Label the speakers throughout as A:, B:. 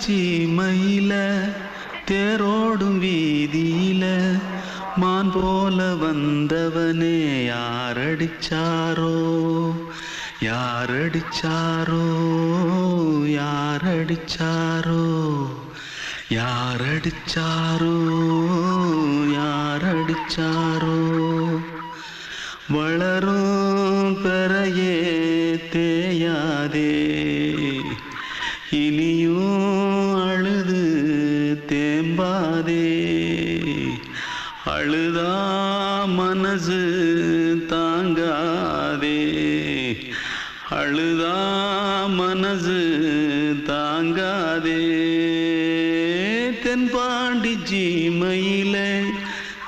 A: சீமையில தேரோடும் வீதியில மான் போல வந்தவனே யாரடிச்சாரோ யாரடிச்சாரோ யாரடிச்சாரோ யாரடிச்சாரோ யாரடிச்சாரோ வளரும் பெறையே தேயாதே இனியும் அழுது தேம்பாதே அழுதா மனசு தாங்காதே அழுதா மனசு தாங்காதே தென்பாண்டி சீமையிலே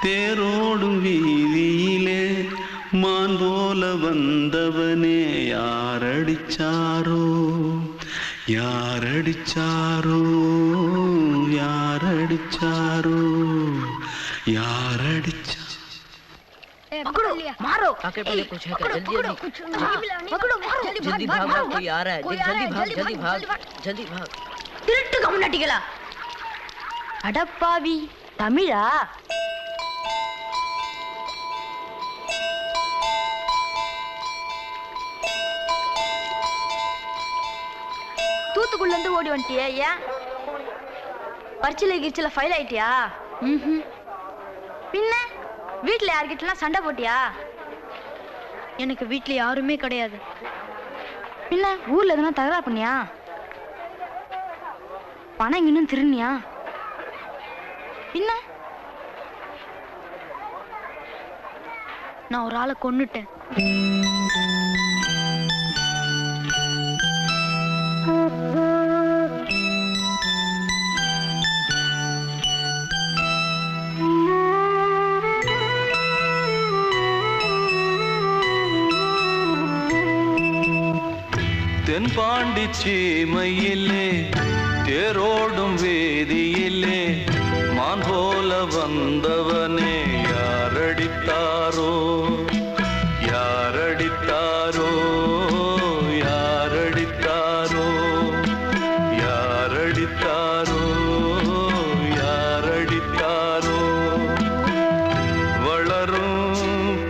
A: தேரோடும் வீதியிலே மான் போல வந்தவனே யாரடிச்சாரோ யாரடிச்சாரோ யாரடிச்சாரோ यारडिचा
B: पकड़ो मारो
C: आके पहले कुछ है क्या जल्दी जल्दी
B: पकड़ो मारो
C: जल्दी भाग कोई आ रहा है जल्दी भाग
B: திருட்டு கம்முனட்டிகளா அடப்பாவி தமிழா தூத்துக்குள்ள இருந்து ஓடி வந்துட்டியா ஏன் பரிச்சையில கிரிச்சல ஃபைல் ஆயிட்டியா பின்ன வீட்ல யார்கிட்டலாம் சண்டை போட்டியா எனக்கு வீட்ல யாருமே கிடையாது பின்ன ஊர்ல எதனா தகராறு பண்ணியா பணம் இன்னும் திருநியா பின்ன நான் ஒரு ஆளை கொன்னுட்டேன்
A: தென்பாண்டி சீமையிலே தேரோடும் வேதியிலே மான் போல வந்தவனே யாரடித்தாரோ யாரடித்தாரோ யாரடித்தாரோ யாரடித்தாரோ யாரடித்தாரோ வளரும்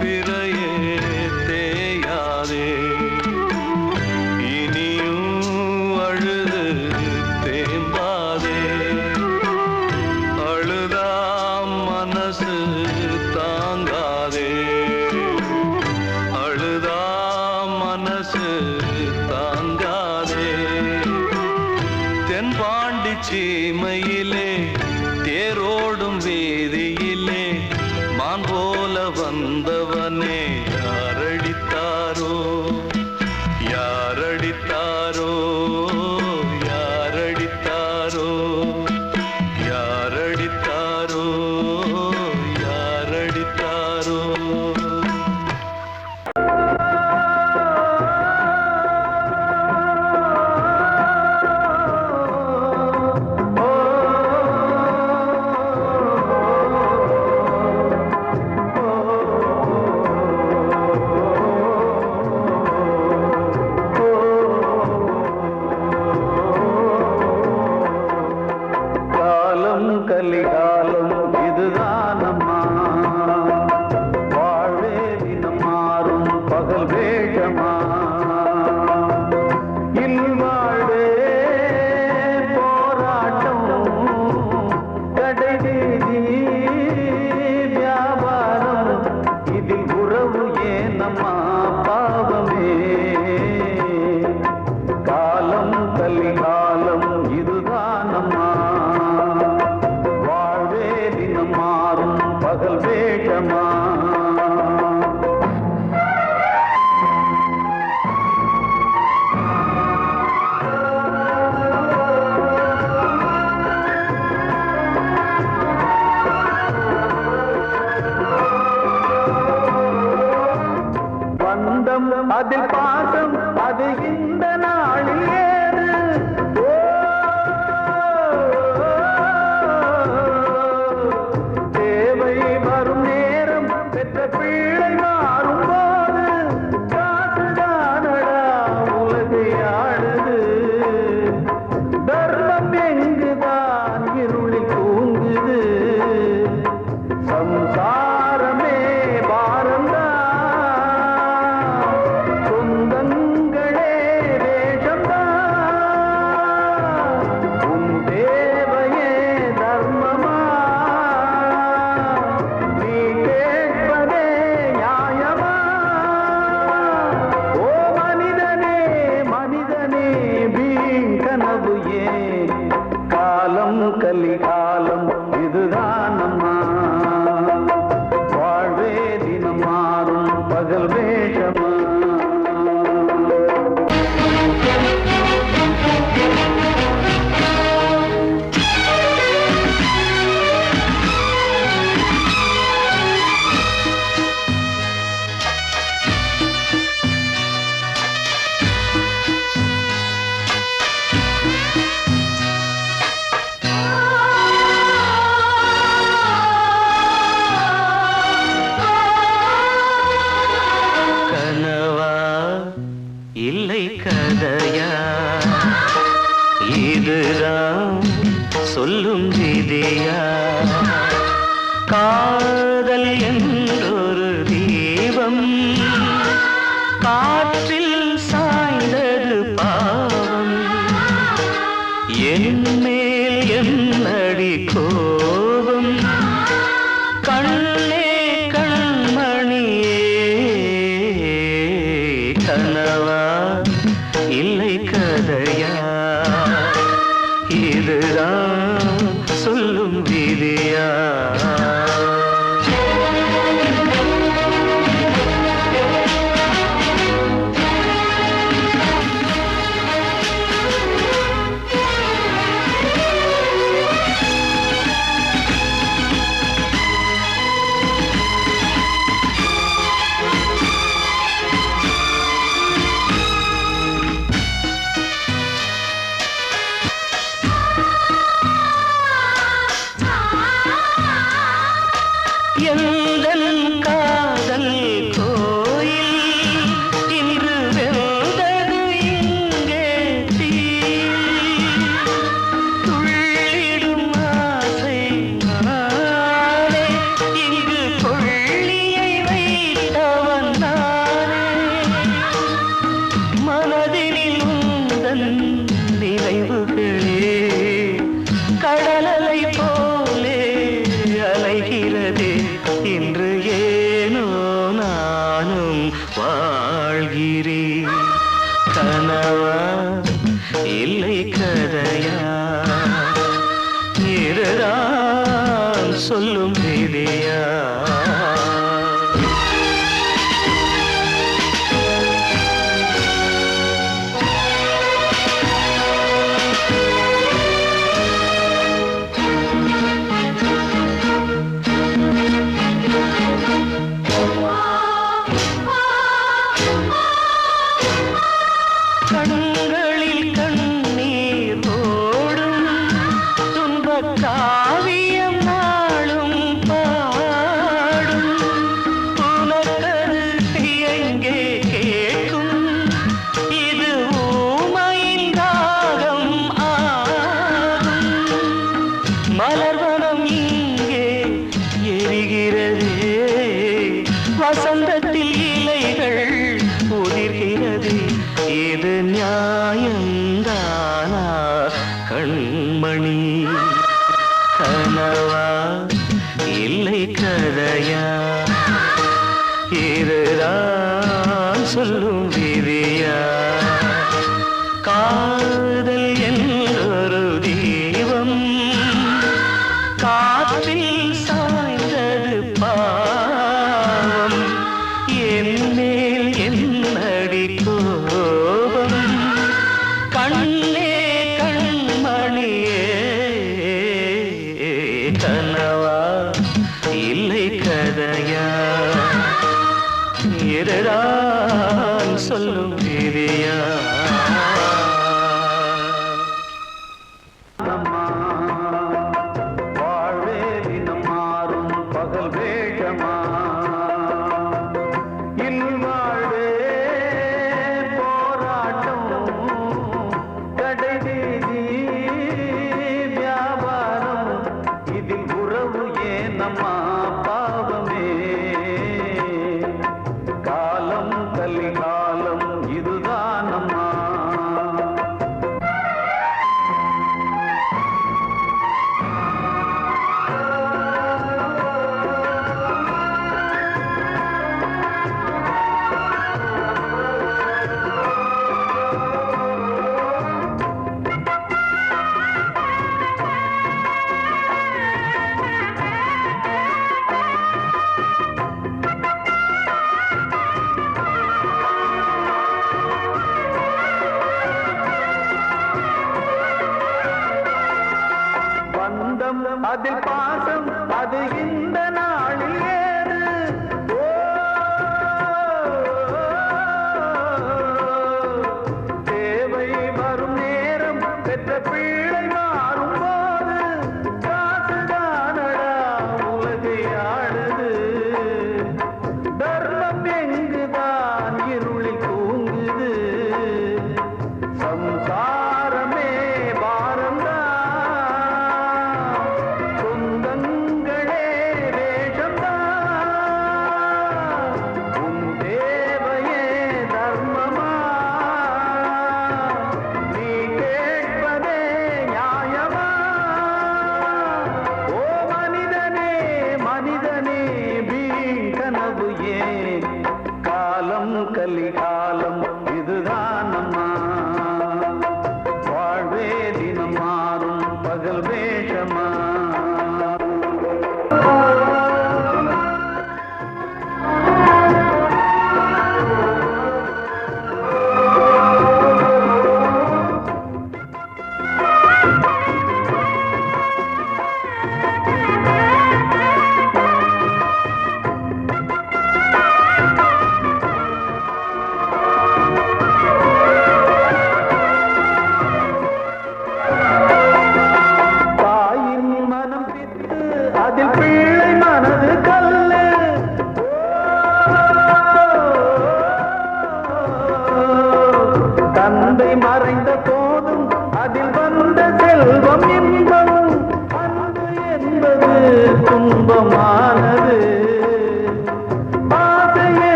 A: பிறையே தேயாதே தென்பாண்டி சீமையிலே தேரோடும் வேதியிலே மான் போல வந்தவனே யாரடித்தாரோ யாரடித்தாரோ யாரடித்தாரோ யாரடித்தாரோ யாரடித்தாரோ கலிகாலம் இதுதானம்மா வாழ்வே தினம் மாறும் பகல் வேகமா இல்வாழ்வே போராட்டம் கடைவீதி வியாபாரம் இதில் உறவு ஏனம்மா பாவமே காலம் கலிகாலம் இதுதானம்மா மாறும் பகல் வேகமா பந்தம் அதில் பாசம் அது இந்த நாளில் ஏது பிள்ளை மாறும் போது காசுதானடா உலகை ஆடுது தர்மம் எங்கு காதல் என்றொரு தீபம் காற்றில் சாய்ந்தது பாவம் என் மேல் என்னடி கோபம் கண்ணே கண்மணியே கனவா இல்லை கதையா இதுதான் சொல்லும் விதியா எந்தன் காதல் கோயில் இன்று வெந்தது இங்கே தீ துள்ளிடும் ஆசை நானே இங்கு கொள்ளியை வைத்தவன் நானே மனதினில் உந்தன் நினைவுகளே கடலலை போலே அலைகிறதே இன்று ஏனோ நானும் வாழ்கிறேன் கனவா இல்லை கதையா இதுதான் சொல்லும் விதியா கண்களில் கண்ணீர் ஓடும் துன்பக் காவியம் நாளும் பாடும் உனக்கது எங்கே கேட்கும் இது ஊமையின் ராகம் ஆகும் மலர்வனம் இங்கே எரிகிறதே வசந்தத்தில் இலைகள் உதிர்கிறது இது நியாயந்தானா கண்மணி கனவா இல்லை கதையா இதுதான் சொல்லும் விதியா காதல் என்றொரு தீபம் காற்றில் சாய்ந்தது பாவம் என் மேல் என்னடி கோபம் கண்ணே கண்மணியே கனவா இல்லை கதையா இதுதான் சொல்லும் விதியா வாழ்வே தினம் மாறும் பகல் வேகமா இல்வாழ்வே போராட்டம் கடைவீதி வியாபாரம் இதில் உறவு ஏனம்மா பாவமே காலம் கலிகாலம் இதுதான் அம்மா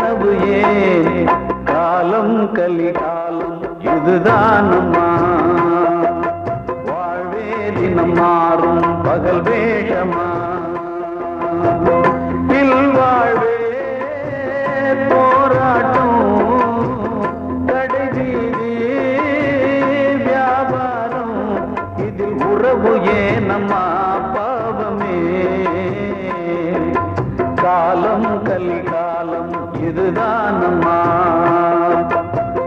A: கனவு ஏன் காலம் கலிகாலம் இதுதானம்மா வாழ்வே தினம் மாறும் பகல் வேஷமா வாழ்வே போராட்டம் கடைவீதி வியாபாரம் இதில் உறவு ஏனம்மா பாவமே காலம் கலிகாலம் இதுதானம்மா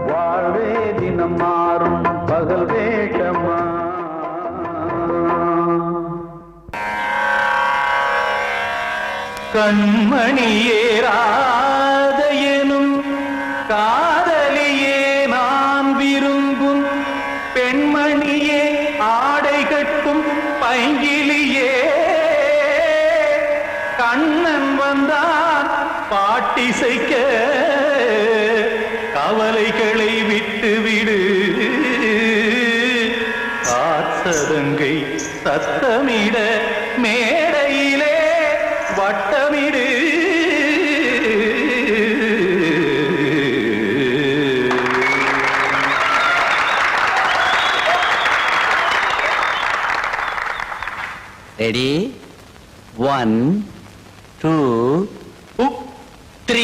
A: வாழ்வே தினம் மாறும் பகல் வேஷமா கண்மணியேராத எனும் காதலியே நான் விரும்பும் பெண்மணியே ஆடை கட்டும் பைங்கிலியே கண்ணன் வந்தான் பாட்டிசைக்க கவலைகளை விட்டுவிடு காத்ததங்கை சத்தமிட மேடையிலே வட்டமிடு
D: ரெடி 1 2 3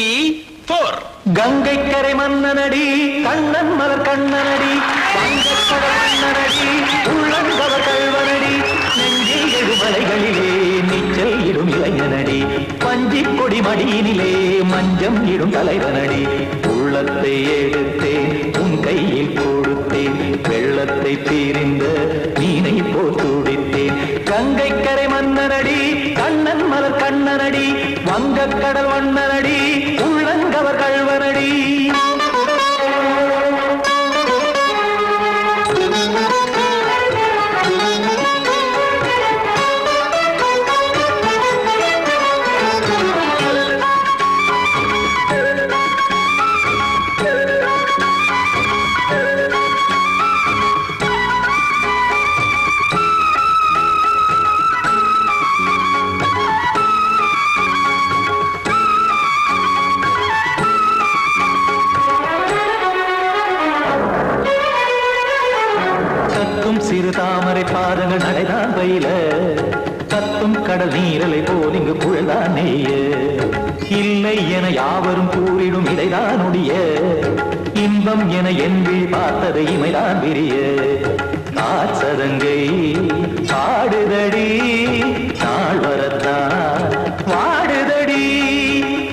D: 4
A: கங்கை கரை மன்னனடி கண்ணன் மலர் கண்ணனடி வங்கக்கடல் மன்னனடி உள்ளங்கவர் கல்வனடி நெஞ்சில் எழுமலைகளிலே நீச்சல் இடும் இளைஞனடி பஞ்சி கொடி மடியினிலே மஞ்சம் இடும் தலைவனடி உள்ளத்தை எடுத்தேன் உன் கையில் கொடுத்தேன் வெள்ளத்தை பிரிந்த மீனை போல் துடித்தேன் கங்கை கரை மன்னனடி கண்ணன் மலர் கண்ணனடி வங்கக்கடல் வண்ணனடி உள்ளங்கவர் கல்வனடி சிறு தாமரை பாதங்கள் நடைதான் பயில கத்தும் கடல் நீரலை போல் இங்கு குழல்தான் நெய்ய இல்லை என யாவரும் கூறிடும் இடைதான் உடைய இன்பம் என என்பி பார்த்ததை இமைதான் விரிய காசதங்கை பாடுதடி நாள் வரத்தான் வாடுதடி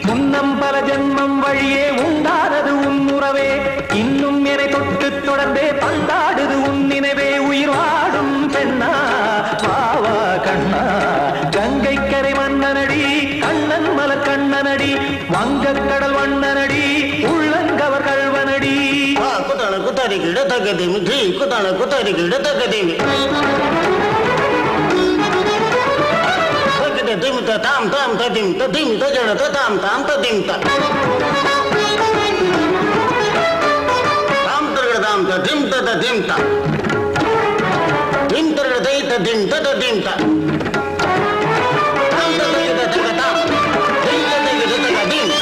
A: முன்னம் பல ஜென்மம் வழியே உண்டானது உன் உறவே இன்னும் என்னை தொட்டு தொடர்ந்தே பந்தாடுது உன் நினைவே உயிர் வாடும் பெண்ணா பாவா கண்ணா கங்கை கரை மன்னனடி கண்ணன் மலர் கண்ணனடி வங்கக்கடல் வண்ணனடி உள்ளங்கவர் கல்வனடி
E: குத்தான குத்தாரி கிட தகதிமி ஜி குத்தான குத்தாரி கிட தகதிமி தகதிமி தாம் தாம் ததிம் ததிம் தஜன தாம் தாம் ததிம் தாம் தர்கட தாம் ததிம் ததிம் தாம் திம் தர்கட தை ததிம் ததிம் தாம் தாம் தர்கட தகதாம் தை ததிம் ததிம்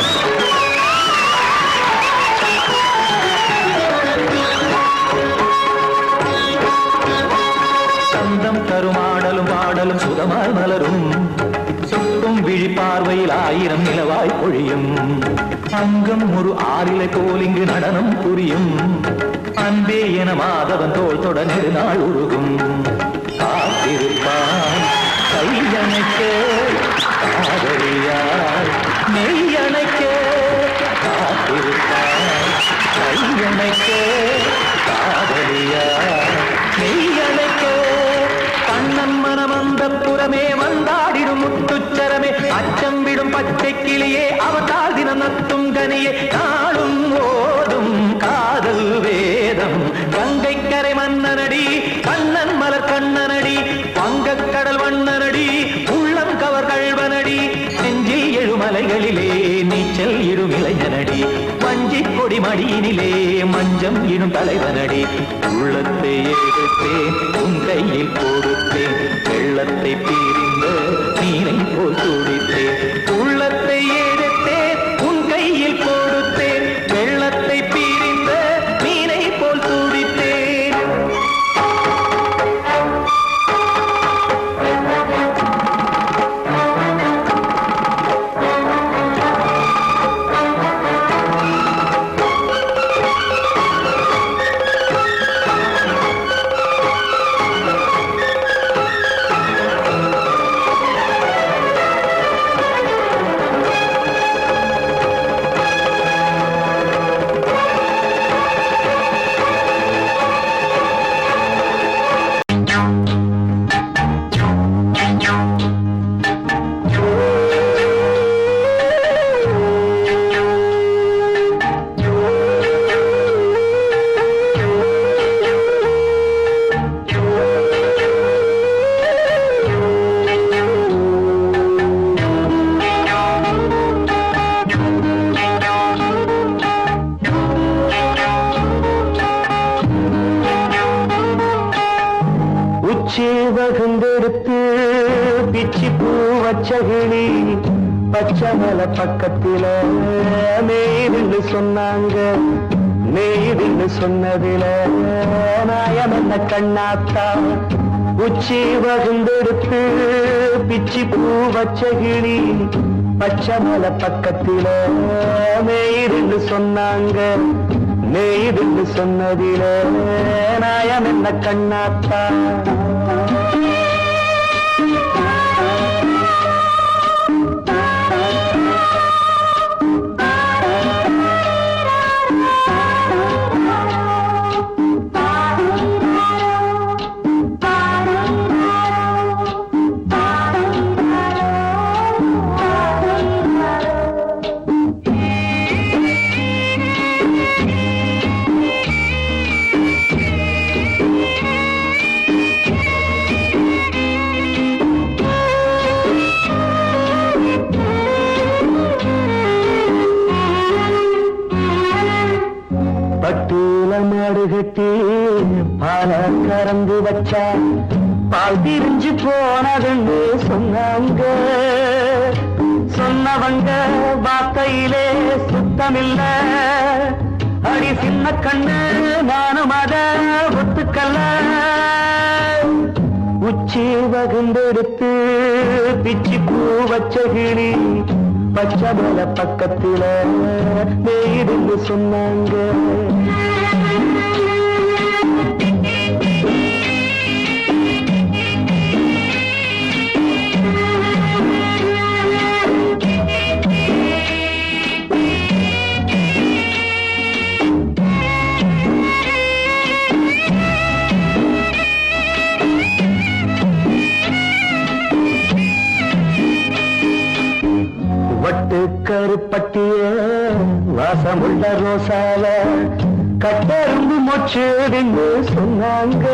A: சந்தம் கருமாடலும் பாடலும் சுதமாய் மலரும் சொட்டும் விழி பார்வையில் 1000 நிலவாய் பொழியும் அங்கம் ஒரு ஆறிலை போல் இங்கு நடனம் புரியும் அன்பே என மாதவன் தோள் தொட நெடுநாள் உருகும் காத்திருப்பான் கையணைக்க காதலியார் மெய்யணைக்க காத்திருப்பான் கையணைக்க காதலியார் மெய்யணைக்க கண்ணன் மனம் அந்த புறமே வந்தாடிடும் முத்துச்சரமே அச்சம் விடும் பச்சை கிளியே அவதால் தினம் நத்தும் கனியே நாளும் ஓடும் காதல் வேதம் கங்கை கரை மன்னனடி கண்ணன் மலர் கண்ணனடி வங்கக்கடல் வண்ணனடி உள்ளம் கவர் கல்வனடி நெஞ்சில் எழுமலைகளிலே நீச்சல் இடும் இளைஞனடி வஞ்சி கொடி மடியினிலே மஞ்சம் இடும் தலைவனடி உள்ளத்தை எடுத்தேன் உன் கையில் கொடுத்தேன் வெள்ளத்தை பிரிந்த மீனை போல் துடித்தேன் உள்ளத்தை எடுத்தேன் உன் கையில் பிச்சி பூ வச்ச கிளி பச்சை மலை பக்கத்தில மேய்துன்னு சொன்னாங்க. மேய்துன்னு சொன்னதில நாயம் என்ன கண்ணாத்தா உச்சி வகுந்தெடுத்து பிச்சி பூ வச்ச கிளி பச்சை மலை பக்கத்தில மேய்துன்னு சொன்னாங்க. மேய்துன்னு சொன்னதில நாயம் என்ன கண்ணாத்தா. கட்டி பால கறந்து வச்சா பால் பிரிஞ்சு போனதுன்னு சொன்னாங்க. சொன்னவங்க வார்த்தையிலே சுத்தமில்ல. அடி சின்ன கண்ணு நானும் அத ஒத்துக்கல்ல. உச்சி வகுந்தெடுத்து பிச்சி பூ வச்ச கிளி பச்சை மலை பக்கத்தில மேய்துன்னு சொன்னாங்க. வட்டு கருப்பட்டிய வாசமுள்ள ரோசால கட்டெரும்பு மொச்சுடுன்னு சொன்னாங்க.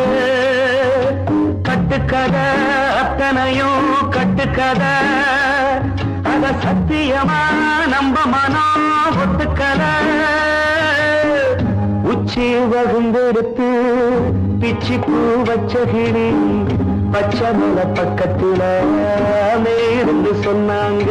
A: கட்டுக்கதை அத்தனையும் கட்டுக்கதை, அத சத்தியமா நம்ப மனம் ஒத்துக்கதை. உச்சி வகுந்தெடுத்து பிச்சி பூ வச்ச கிளி பச்சை மலை பக்கத்தில மேய்ந்து சொன்னாங்க.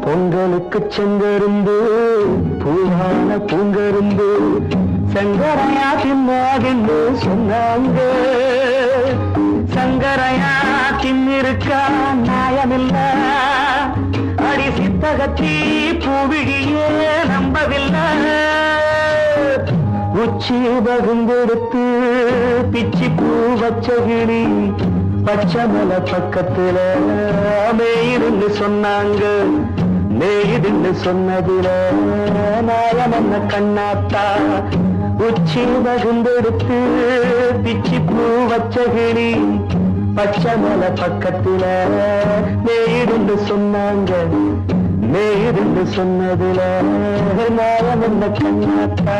A: பொங்கலுக்கு செங்கரும்பு பூவான பூங்கரும்பு சங்கரையா தின்னாகின்னு சொன்னாங்க. சங்கரையா தின்னிருக்கா நியாயமில்ல. அடி சித்தகத்தி பூவிழியே நம்பவில்லை. உச்சி வகுந்தெடுத்து பிச்சி பூ வச்ச கிளி பச்சை மலை பக்கத்தில மேய்துன்னு சொன்னாங்க. மேய்துன்னு சொன்னதில நாயம் என்ன கண்ணாத்தா. உச்சி வகுந்தெடுத்து பிச்சி பூ வச்ச கிளி பச்சை மலை பக்கத்தில மேய்துன்னு சொன்னாங்க. மேய்துன்னு சொன்னதில நாயம் என்ன கண்ணாத்தா.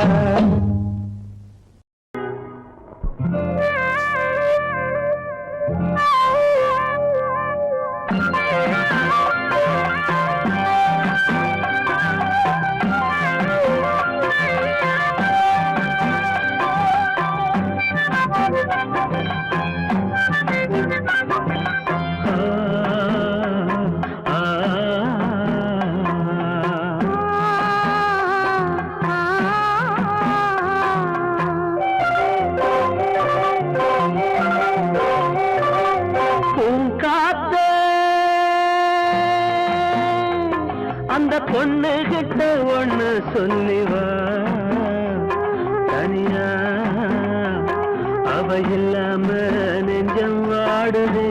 A: அந்த பொண்ணு கிட்ட ஒண்ணு சொல்லிவா தனியா, அவ இல்லாம நெஞ்சம் வாடுதே.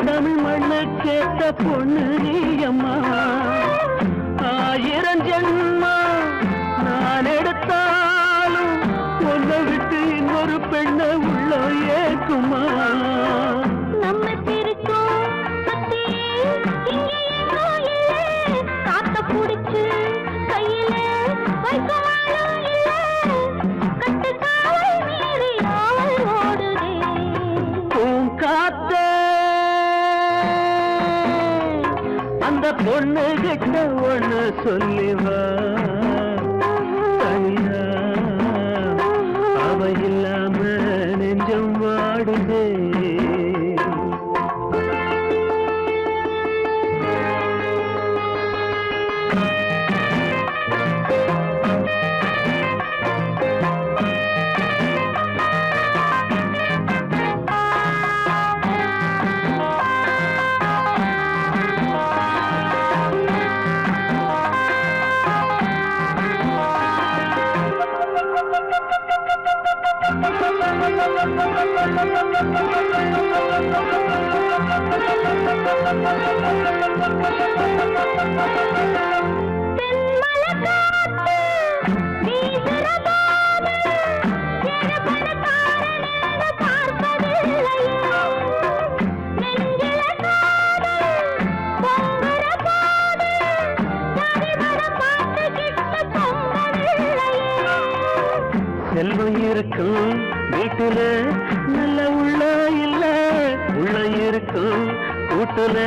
A: தமிழ் மண்ணு கேட்ட பொண்ணு நீ அம்மா 1000 ஜென்மா நான் எடுத்தாலும் ஒன்ன விட்டு இன்னொரு பெண்ணை உள்ள ஏக்குமா
B: நம்ம திருக்கும் காத்த புடிச்சு கையில வைக்கவாலும் இல்ல கட்டுக்காவல் மீறி ஆவல் ஓடுதே
A: உன் காத்த அந்த பொண்ணு கிட்ட ஒண்ணு சொல்லிவா தனியா அவ இல்லாம நெஞ்சம் வாடுதே செல்வம் இருக்கும் வீட்டுல நல்ல உள்ள இல்ல உள்ள இருக்கும் கூட்டுல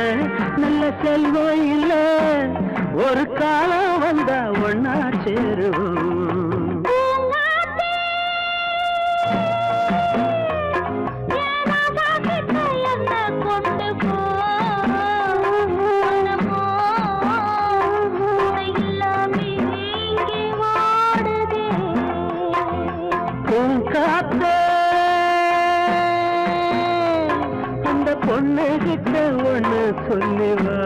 A: நல்ல செல்வம் இல்ல ஒரு காலம் வந்தா ஒன்னா சேருவோம் அந்த பொண்ணு கிட்ட ஒண்ணு சொல்லிவா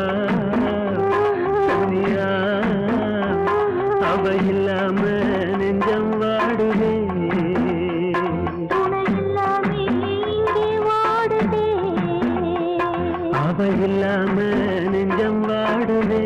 A: சனியா அவ இல்லாம நெஞ்சம் வாடுதே அவ இல்லாம நெஞ்சம் வாடுதே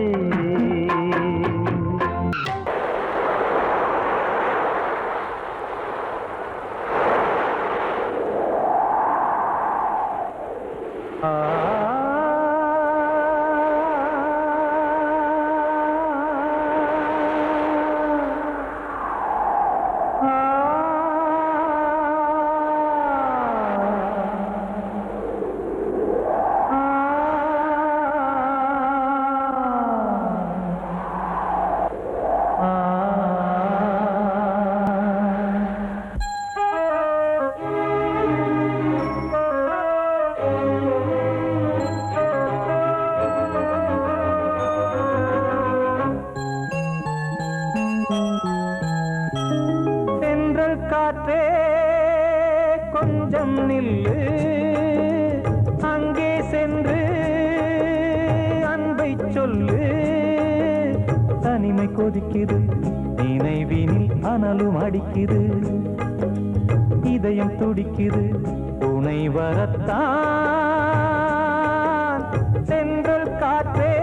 A: காற்றே கொஞ்சம் நில்லு அங்கே சென்று அன்பை சொல்லு தனிமை கொதிக்குது நினைவினில் அனலும் அடிக்குது இதயம் துடிக்குது துணை வரத்தான் சென்றல் காற்றே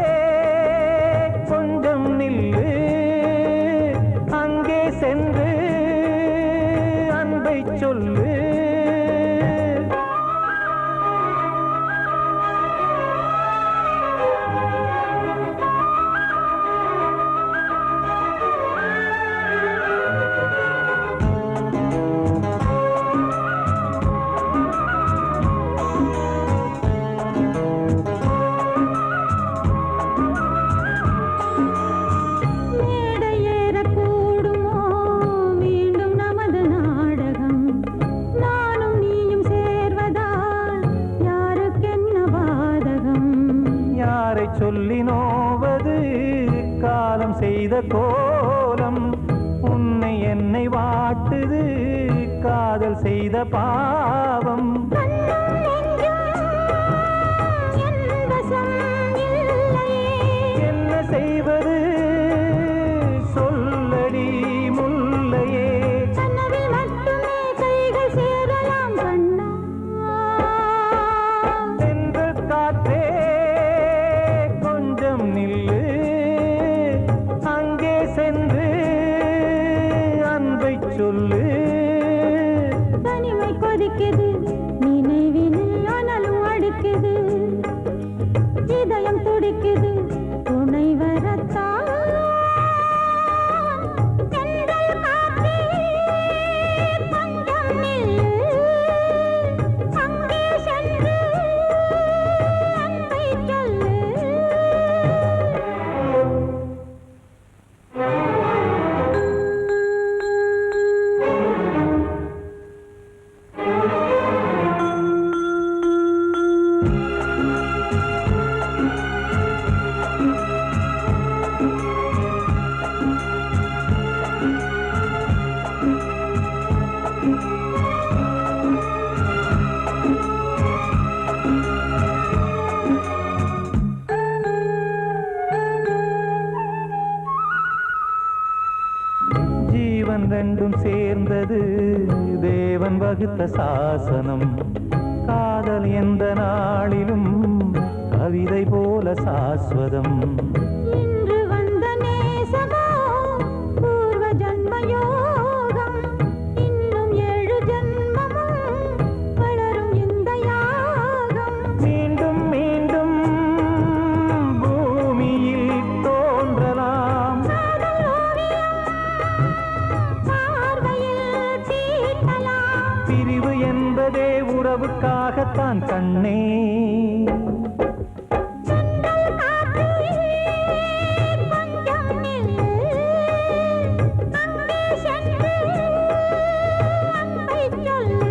A: கொஞ்சம் நில்லு அங்கே சென்று அன்பை சொல்லு சொல்லி நோவது காலம் செய்த கோலம் உன்னை என்னை வாட்டுது காதல் செய்த பாவம் என்ன செய்வது சொல்லடி முல்லையே சென்று காற்றே வகுத்த சாசனம். காதல் எந்த நாளிலும் கவிதை போல சாஸ்வதம்.
F: இன்று வந்த நேசமோ பூர்வ ஜன்ம யோகம். இன்னும் 7 ஜன்மமும் வளரும் இந்த யாகம்.
A: மீண்டும் மீண்டும் பூமியில் தோன்றலாம்.
F: காதல் ஓவியம் பார்வையில் தீட்டலாம்.
A: பிரிவு என்பதே உறவுக்காகத்தான் கண்ணே.
F: சென்றல் காற்றே கொஞ்சம் நில்லு. அங்கே சென்று அன்பை சொல்லு.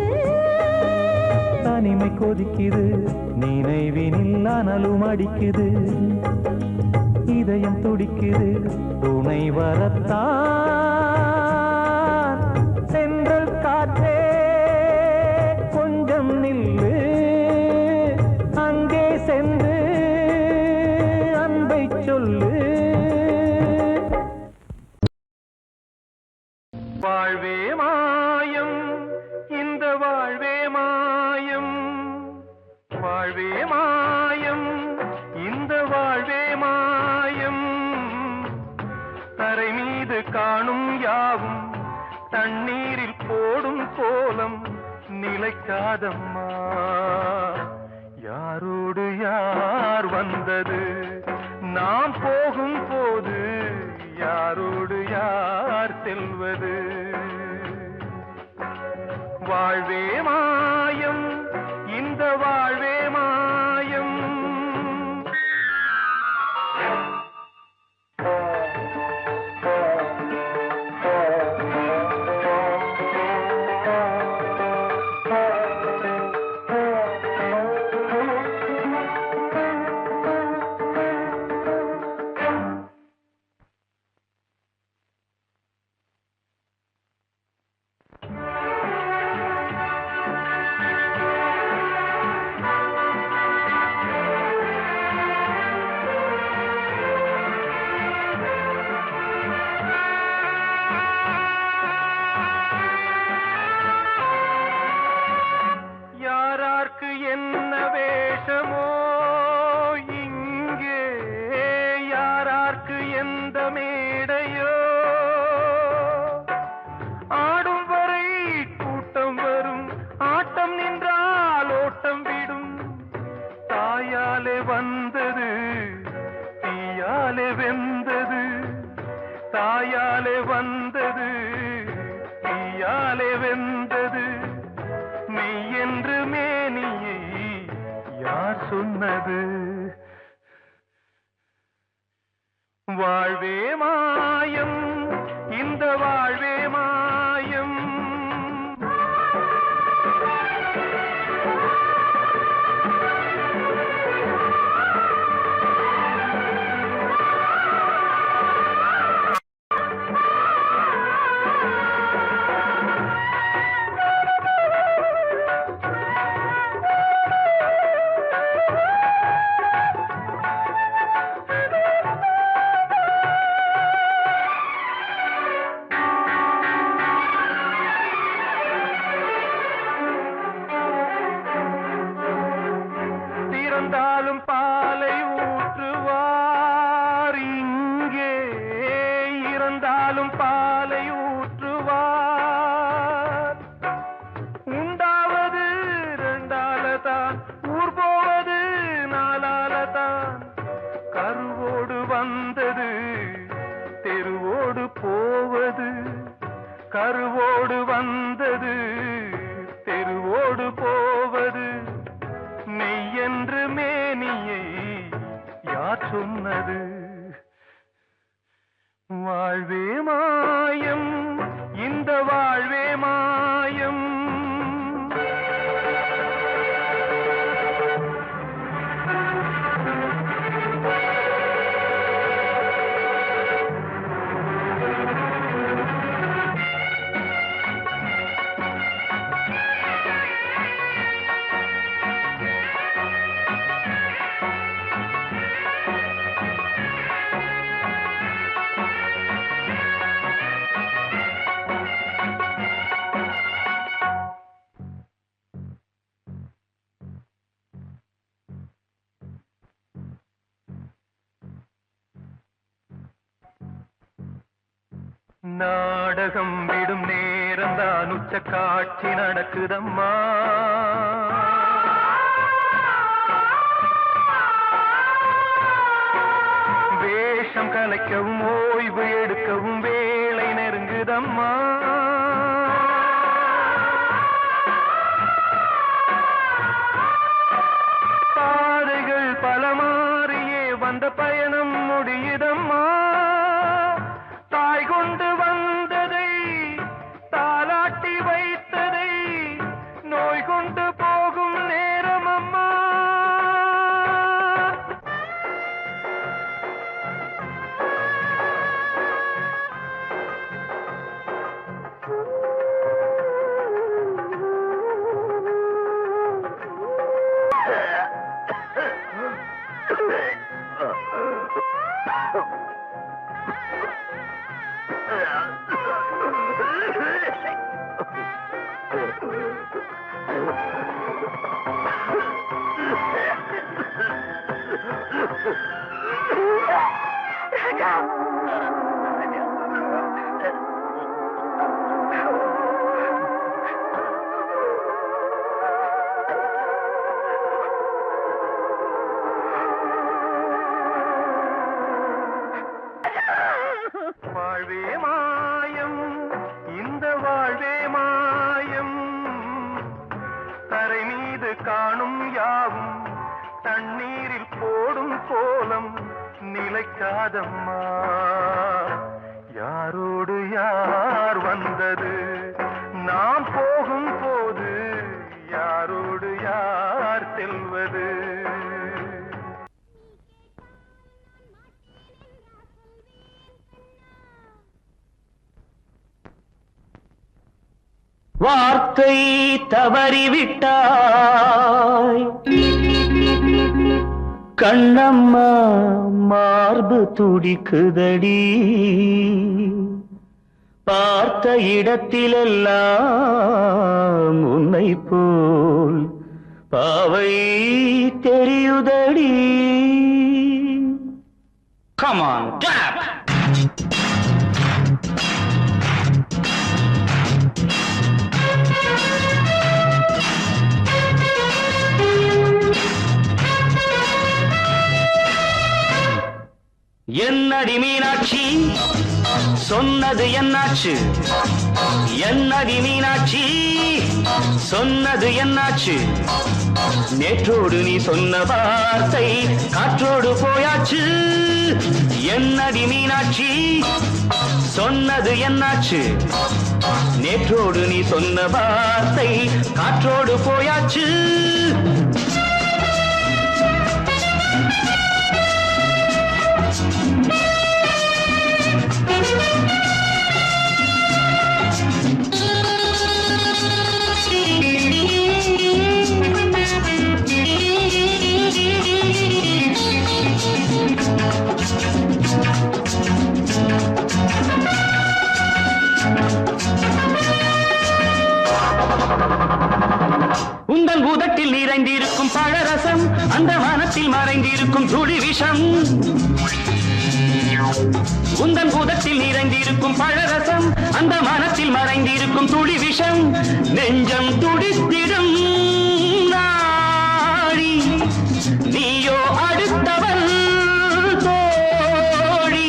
A: தனிமை கொதிக்குது, நினைவினில் அனலும் அடிக்குது. இதயம் துடிக்குது, துணை வரத்தான். சென்றல் காற்றே கொஞ்சம் நில்லு. அங்கே சென்று அன்பை சொல்லு. வாழ்வே மாயம், இந்த வாழ்வே மாயம். வாழ்வே மாயம், இந்த வாழ்வே மாயம். தரை மீது காணும் யாவும் தண்ணீரில் போடும் கோலம் நிலைக்காதம்மா. யாரோடு யார் வந்தது நாம் போகும் போது, யாரோடு யார் செல்வது. வாழ்வே மாயம், இந்த வாழ்வே மாயம். யாரார்க்கு என்ன வேஷமோ இங்கே, யாரார்க்கு எந்த மேடையோ. ஆடும் வரை கூட்டம் வரும், ஆட்டம் நின்றால் ஓட்டம் விடும். தாயாலே வந்தது தீயாலே வெந்தது. தாயாலே வந்தது தீயாலே வெந்தது. மெய் என்று மேனியை யார் சொன்னது. வாழ்வே மாயம், இந்த வாழ்வே மாயம். திறந்தாலும் பாலை ஊற்றுவார் இங்கே, இறந்தாலும் பாலை ஊற்றுவார். உண்டாவது 2ஆலதான், ஊர் போவது 4ஆலதான். கருவோடு வந்தது தெருவோடு போவது. கருவோடு வந்தது தெருவோடு போவது. மெய் என்று மேனியை யார் சொன்னது. வாழ்வே மாயம், இந்த வாழ்வே மாயம். நாடகம் விடும் நேரம் தான் உச்ச காட்சி நடக்குதம்மா வேஷம் கலைக்கவும் ஓய்வு எடுக்கவும் வேளை நெருங்குதம்மா பாதைகள் பல மாறியே வந்த பயணம் முடியுதம்மா தாய் கொண்டு வந்ததை தாலாட்டி வைத்ததை நோய் கொண்டு போகும் நேரம் அம்மா வாழ்வே மாயம் இந்த வாழ்வே மாயம் தரை மீது காணும் யாவும் தண்ணீரில் போடும் கோலம் நிலைக்காதம்மா யாரோடு யார் வந்தது நாம் போகும் போது யாரோடு யார் செல்வது வார்த்தை தவறிவிட்டாய் கண்ணம்மா மார்பு துடிக்குதடி பார்த்த இடத்திலெல்லாம் உன்னை போல் பாவை தெரியுதடி Come on, clap! என்னடி மீனாட்சி சொன்னது என்னாச்சு என்னடி மீனாட்சி சொன்னது என்னாச்சு நேற்றோடு நீ சொன்ன வார்த்தை காற்றோடு போயாச்சு என்னடி மீனாட்சி சொன்னது என்னாச்சு நேற்றோடு நீ சொன்ன வார்த்தை காற்றோடு போயாச்சு உந்தன் உதட்டில் நிறைந்திருக்கும் பழரசம் அந்த மனத்தில் மறைந்திருக்கும் துளி விஷம் உந்தன் உதட்டில் நிறைந்திருக்கும் பழரசம் அந்த மனத்தில் மறைந்திருக்கும் துளி விஷம் நெஞ்சம் துடித்திடும் நாடி நீயோ அடுத்தவள் தோழி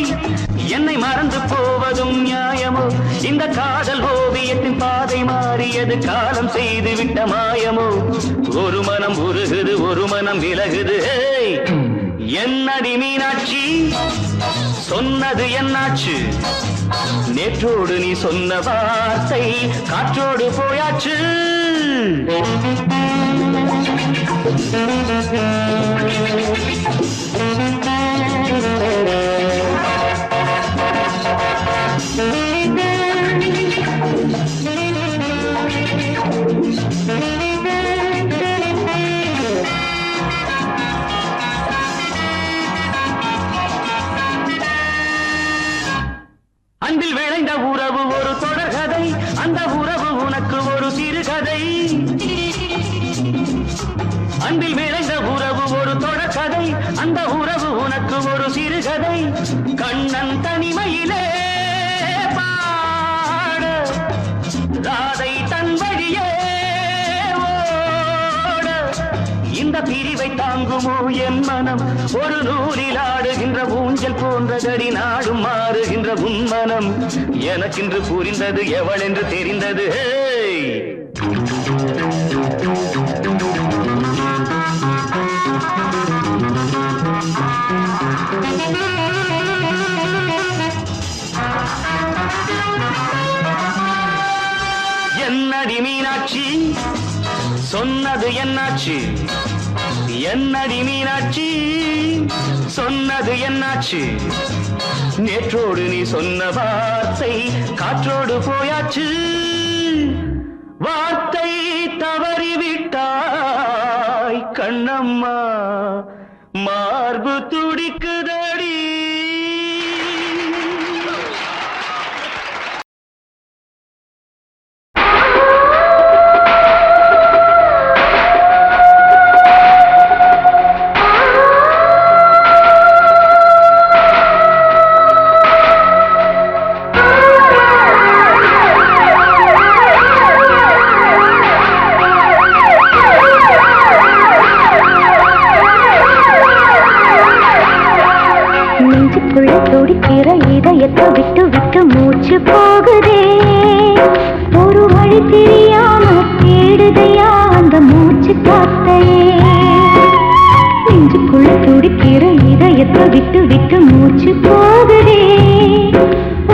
A: என்னை மறந்து போவதும் நியாயமோ இந்த காதல் ஓவியத்தின் பாதை மாறியது காலம் செய்து விட்ட மாயமோ ஒரு மனம் உருகுது ஒரு மனம் விலகுது என்னடி மீனாட்சி சொன்னது என்னாச்சு நேற்றோடு நீ சொன்ன வார்த்தை காற்றோடு போயாச்சு அன்பில் விளைந்த உறவு ஒரு தொடர்கதை அந்த உறவு உனக்கு ஒரு சிறுகதை அன்பில் விளைந்த உறவு ஒரு தொடர்கதை அந்த உறவு உனக்கு ஒரு சிறுகதை கண்ணன் தனிமையிலே ராதை தன் வழியே ஓட இந்த பிரிவை தாங்குமோ என் மனம் ஒரு நூலில் ஆடுகின்ற ஊஞ்சல் போன்றதடி நாடும் மாறுகின்ற உன்மனம் எனக்கென்று புரிந்தது எவள் என்று தெரிந்தது என்னடி மீனாட்சி சொன்னது என்னாச்சு என்னடி மீனாட்சி சொன்னது என்னாச்சு நேற்றோடு நீ சொன்ன வார்த்தை காற்றோடு போயாச்சு வார்த்தை தவறிவிட்டாய் கண்ணம்மா மார்பு துடிக்குதடி
F: துடிக்கிற இதயத்தை விட்டு விட்டு மூச்சு போகுதே ஒரு வழி தெரியாம தேடுதையா அந்த மூச்சு காத்தையே நெஞ்சுக்குள்ள துடிக்கிற இதயத்தை விட்டு விட்டு மூச்சு போகுதே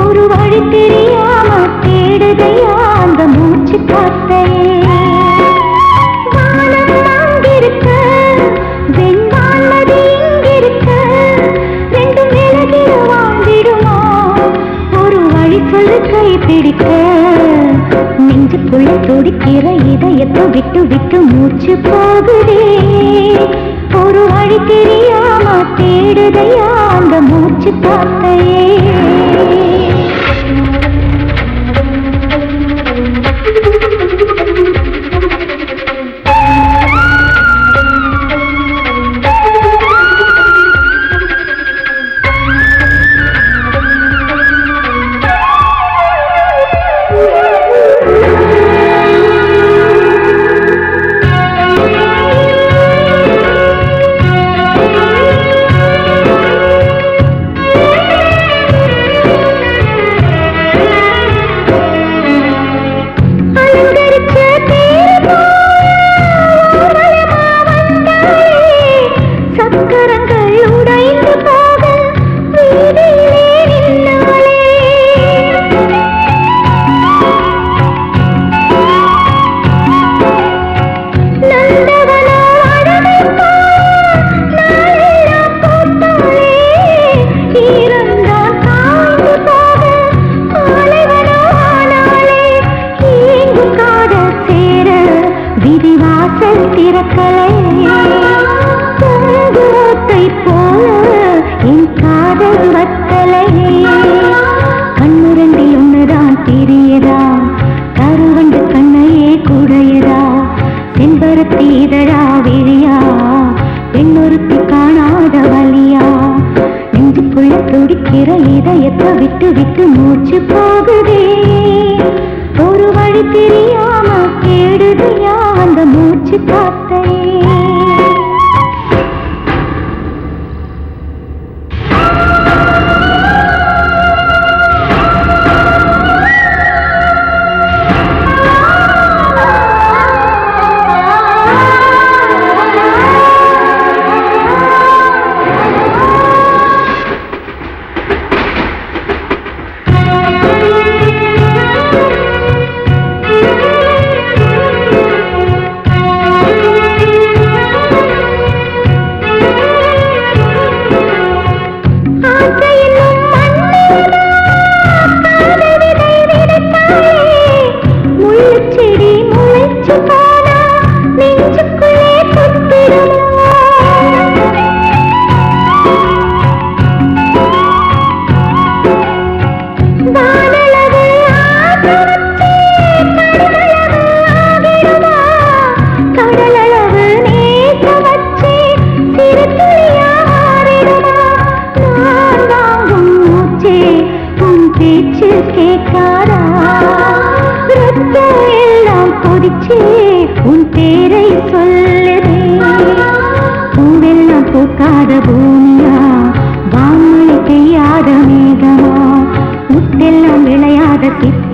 F: ஒரு வழி தெரியாம தேடுதையா அந்த மூச்சு காத்தையே வானம் அங்கிருக்க வெண்வானது இங்கிருக்க ரெண்டும் விலகி வாழ்ந்திடுமா ஒரு வழி சொல்லு கை பிடிக்க நெஞ்சுக்குள்ள துடிக்கிற இதயத்தை விட்டு விட்டு மூச்சு போகுதே ஒரு வழி தெரியாம தேடுதையா அந்த மூச்சு காத்தையே இதயத்தை விட்டு விட்டு மூச்சு போகுதே ஒரு வழி தெரியாம தேடுதையா அந்த மூச்சு காத்தையே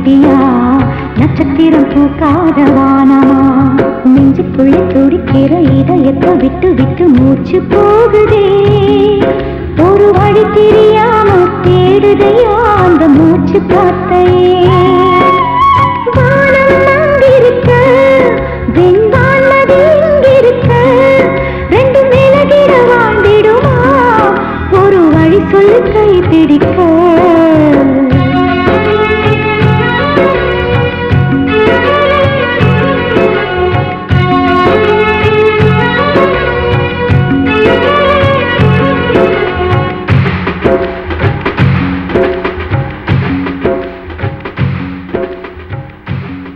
F: ஊட்டியா நட்சத்திரம் பூக்காத வானமா நெஞ்சுக்குள்ளே துடிக்கிற இதயத்தை விட்டு விட்டு மூச்சு போகுதே ஒரு வழி தெரியாம தேடுதையா அந்த மூச்சு காத்தையே வானம் அங்கிருக்க